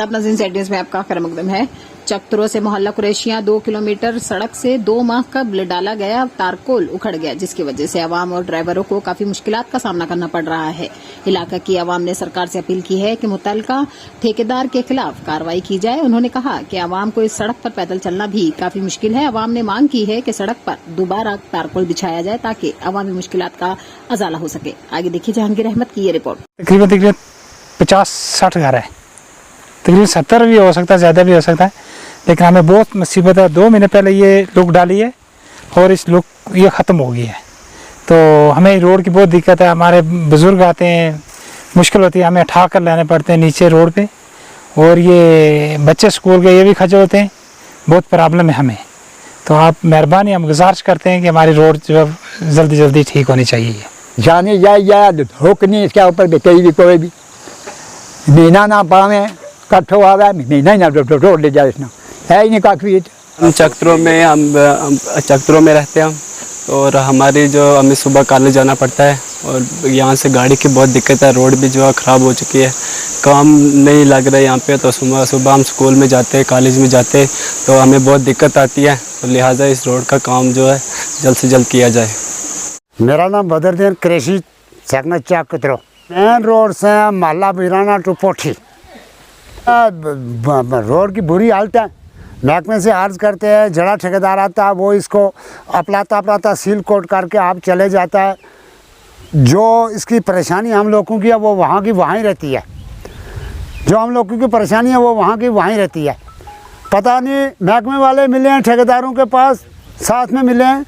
आदाब नाज़रीन, सेटिंग्स में आपका खैर मकदम है। चकतुरो से मोहल्ला कुरैशियां 2 किलोमीटर सड़क से 2 माह कबल डाला गया तारकोल उखड़ गया, जिसकी वजह से आवाम और ड्राइवरों को काफी मुश्किलात का सामना करना पड़ रहा है। इलाका की आवाम ने सरकार से अपील की है कि मुतल्लिका ठेकेदार के खिलाफ कार्रवाई की जाए। उन्होंने कहा कि आवाम को इस सड़क पर पैदल चलना भी काफी मुश्किल है। आवाम ने मांग की है कि सड़क पर दोबारा तारकोल बिछाया जाए ताकि अवामी मुश्किलात का अजाला हो सके। आगे देखिए जहांगीर अहमद की ये रिपोर्ट। तकरीबन 50-60 घर है, तकरीबन 70 भी हो सकता है, ज़्यादा भी हो सकता है, लेकिन हमें बहुत मुसीबत है। 2 महीने पहले ये लुक डाली है और इस लुक ये ख़त्म हो गई है, तो हमें रोड की बहुत दिक्कत है। हमारे बुज़ुर्ग आते हैं, मुश्किल होती है, हमें उठा कर लाने पड़ते हैं नीचे रोड पे, और ये बच्चे स्कूल के ये भी खर्चे होते हैं, बहुत प्रॉब्लम है हमें। तो आप मेहरबानी, हम गुजारिश करते हैं कि हमारी रोड जो जल्दी जल्दी ठीक होनी चाहिए। जाने जाए या धोकनी इसके ऊपर बेटे भी कोई भी महीना ना पावे कट्ठो आवे, महीना ही ना रोड ले जाए, इसना है ही नहीं काफ़ी। हम चकतुरो में रहते हैं हम, और हमारी जो हमें सुबह कॉलेज जाना पड़ता है, और यहाँ से गाड़ी की बहुत दिक्कत है। रोड भी जो है ख़राब हो चुकी है, काम नहीं लग रहा है यहाँ पे, तो सुबह सुबह हम स्कूल में जाते हैं, कॉलेज में जाते हैं, तो हमें बहुत दिक्कत आती है। तो लिहाजा इस रोड का काम जो है जल्द से जल्द किया जाए। मेरा नाम Badruddin Qureshi, sector Chakturo. Main road से मोहल्ला बिराना टू पोठी रोड की बुरी हालत है। महकमे से अर्ज़ करते हैं, जड़ा ठेकेदार आता है वो इसको अपलाता सील कोट करके आप चले जाता है। जो इसकी परेशानी हम लोगों की है वो वहाँ की वहाँ ही रहती है, जो हम लोगों की परेशानी है वो वहाँ की वहीं रहती है। पता नहीं महकमे वाले मिले हैं ठेकेदारों के पास साथ में मिले हैं,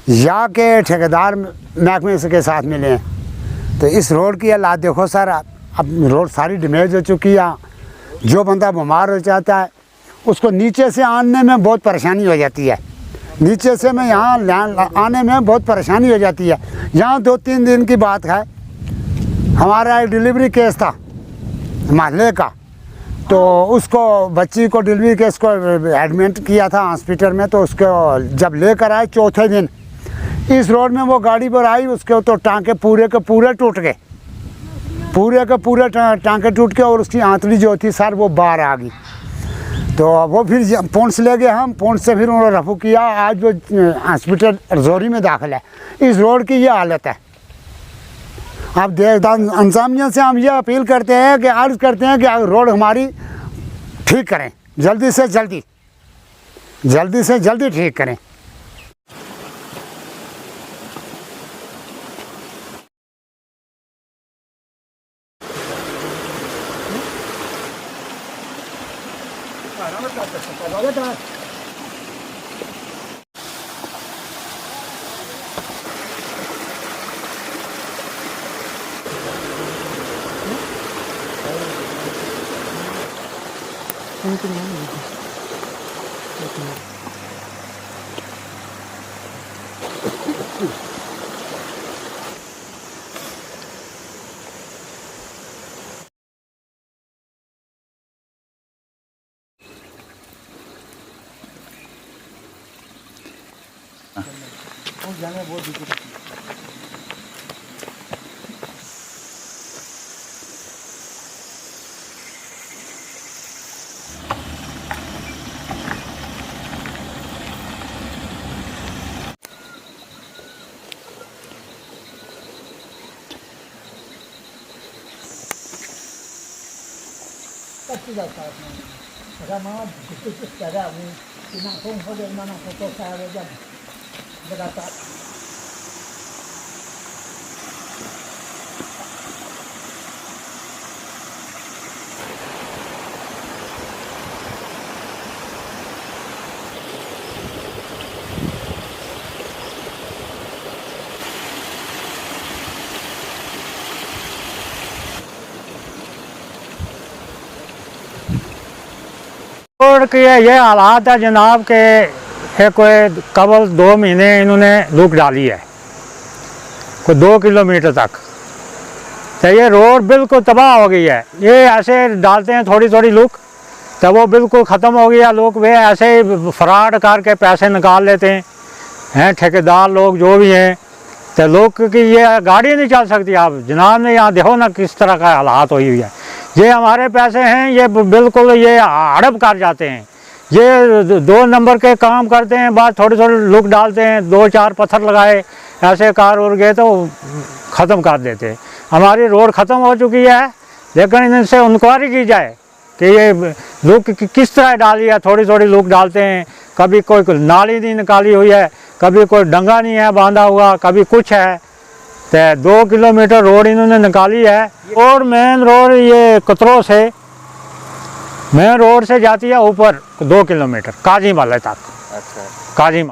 या के ठेकेदार महकमे के साथ मिले हैं। तो इस रोड की हालात देखो सर, अब रोड सारी डैमेज हो चुकी है। जो बंदा बीमार हो जाता है उसको नीचे से आने में बहुत परेशानी हो जाती है, नीचे से मैं यहाँ आने में बहुत परेशानी हो जाती है। यहाँ 2-3 दिन की बात है, हमारा एक डिलीवरी केस था मोहल्ले का, तो उसको बच्ची को डिलीवरी केस को एडमिट किया था हॉस्पिटल में। तो उसको जब लेकर आए चौथे दिन इस रोड में वो गाड़ी पर आई, उसके तो टांके पूरे के पूरे टूट गए, पूरे के पूरे टांके टूट के, और उसकी आंतड़ी जो थी सर वो बाहर आ गई। तो वो फिर पुंछ ले गए हम, पुंछ से फिर उन्होंने रफू किया। आज वो हॉस्पिटल रजौरी में दाखिल है। इस रोड की ये हालत है। अब इंतजामिया से हम ये अपील करते हैं कि अर्ज़ करते हैं कि रोड हमारी ठीक करें, जल्दी से जल्दी ठीक करें। रोड के ये हालात है जनाब के कोई कबल 2 महीने इन्होंने लुक डाली है, कोई 2 किलोमीटर तक, तो ये रोड बिल्कुल तबाह हो गई है। ये ऐसे डालते हैं थोड़ी थोड़ी लुक, तो वो बिल्कुल ख़त्म हो गया। लोग वे ऐसे ही फ्रॉड करके पैसे निकाल लेते हैं ठेकेदार लोग जो भी हैं, तो लोग की ये गाड़ी नहीं चल सकती। आप जनाब ने यहाँ देखो ना किस तरह का हालात हुई है। ये हमारे पैसे हैं, ये बिल्कुल ये हड़प कर जाते हैं। ये 2 नंबर के काम करते हैं, बाद थोड़े थोड़े लुक डालते हैं, 2-4 पत्थर लगाए ऐसे कार उड़ गए तो ख़त्म कर देते हैं। हमारी रोड ख़त्म हो चुकी है, लेकिन इनसे इंक्वायरी की जाए कि ये लुक किस तरह डाली है। थोड़ी थोड़ी लुक डालते हैं, कभी कोई नाली नहीं निकाली हुई है, कभी कोई डंगा नहीं है बांधा हुआ, कभी कुछ है। तो 2 किलोमीटर रोड इन्होंने निकाली है। और मेन रोड ये कतरों से मेन रोड से जाती है ऊपर 2 किलोमीटर काजी माले तक। अच्छा, काजी